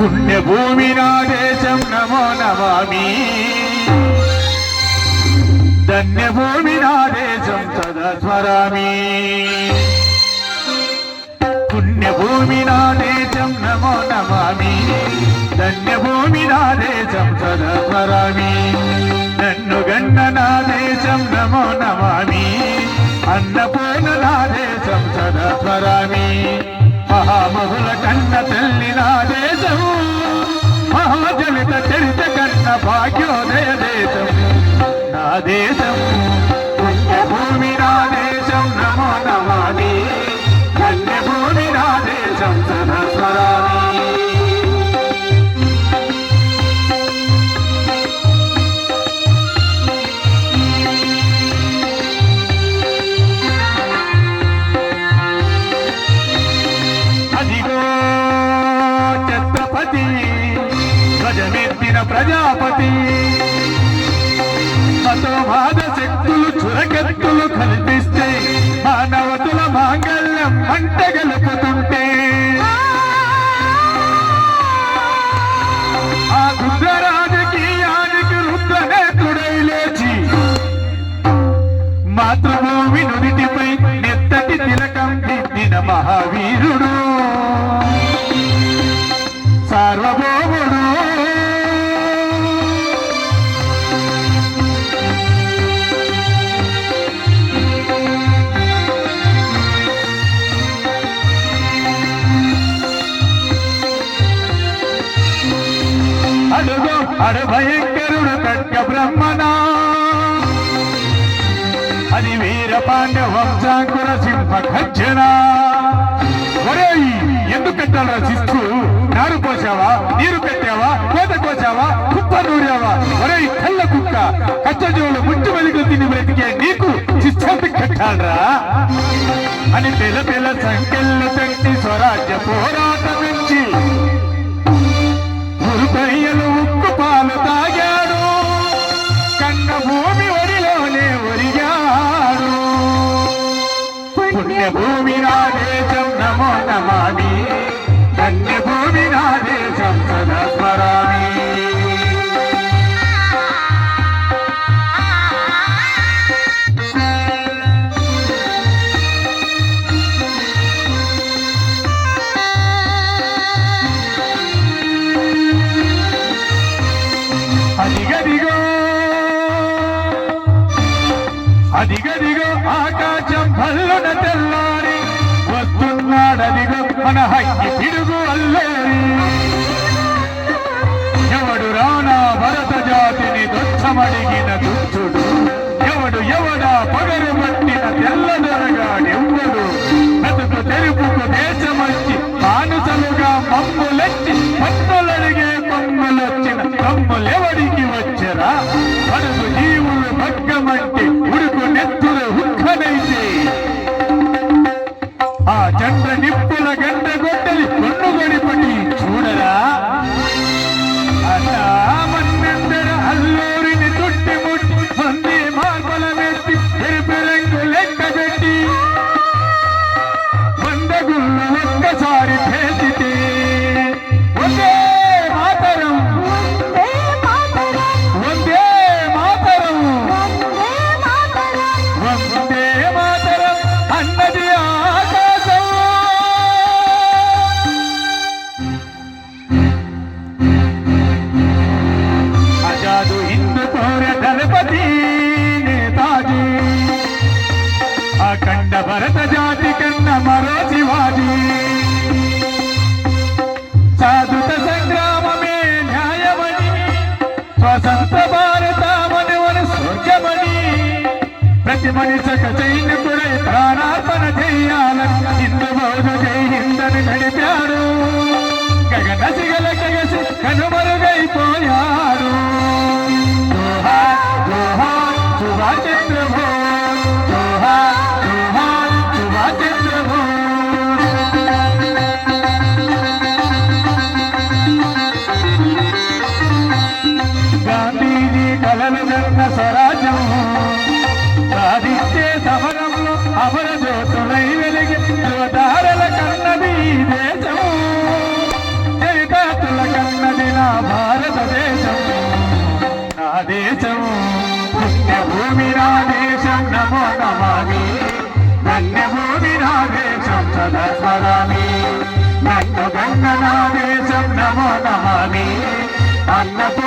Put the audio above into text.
పుణ్యభూమి నా దేశం నమో నమామి ధన్యభూమి నా దేశం సదా స్మరామి పుణ్యభూమి నా దేశం నమో నమామి ధన్యభూమి నా దేశం సదా స్మరామి నన్ను గన్న నా దేశం నమో నమామి అన్నపూర్ణ నా దేశం సదా స్మరామి మహామహుల కన్న తల్లి నా దేశం మహాజలిత చరిత కన్న భాగ్యోదయ దేశం నా దేశం పుణ్యభూమి నా దేశం నమో నమామి ధన్యభూమి నా దేశం సదా స్మరామి ధ్వజమెత్తిన ప్రజాపతి మతోవాద శక్తులు చురకత్తులు కల్పిస్తే మానవతుల మాంగళ్యం మంట గలుపుతుంటే ఆ రుద్ర రాజకీయానికి రుద్రనేత్రుడై లేచి మాతృభూమి నుదిటిపై నెత్తటి తిలకం దిద్దిన మహావీరుడు సార్వభౌముడు అడుగు అడభయంకరుడు ఖడ్గ బ్రహ్మణ అది వీర పాండ్య వంశాంకుర సింహ ఖర్జన ఎందుకు కట్టాలరా శిస్తు నారు పోసావా నీరు పెట్టావా కోత కోసావా కుప్ప నూరావా ఒరే కళ్ళ కుక్క కచ్చజోలు ముట్టు వెలుగులు తిని బ్రతికే నీకు శిస్తు కట్టాలరా అని పిల్ల పిల్ల సంఖ్యలు పెట్టి స్వరాజ్య పోరాటమించి మురుపయ్యలు ఉక్కు పాలు తాగాడు కన్న భూమి ఒడిలోనే ఒరిగాడు పుణ్యభూమి నా దేశం నమో నమామి ధన్యభూమి నా దేశం సదా స్మరామి అదిగదిగో అదిగదిగో ఆకాశం భల్లున తెల్లారి వస్తున్నాడదిగో మన హక్కి పిడుగు అల్లేరి ఎవడు రానా భరత జాతిని దొచ్చమడిగిన దుచ్చుడు ఎవడా పగరు పట్టిన తెల్లదొరగాడెవ్వడు బతుకు తెరుపుకు దేశమచ్చి మానుసలుగా మమ్ములెచ్చి పన్నులడిగే కొమ్ములొచ్చిన కమ్ములెవడికి వచ్చరా పడుగు జీవులు భగ్గమంటే ఉడుకు నెత్తులు హుక్కనైతే ఆ చంద్ర నిప్పుల గంట గొడ్డలి కొన్నుగొడిపటి చూడరా అలా మన్నెందర అల్లూరిని చుట్టి ముట్టి మంది మార్బల వెట్టి పెరుపెరంగు లెక్క పెట్టి వందగుళ్ళు ఒక్కసారి పేసితే ఒకే మాతరం వందే మాతరం వందే మాతరం అన్నది ఆకాశం నమామి నన్ను గంగనాదేశం నమో నమామి అన్నపూర్ణ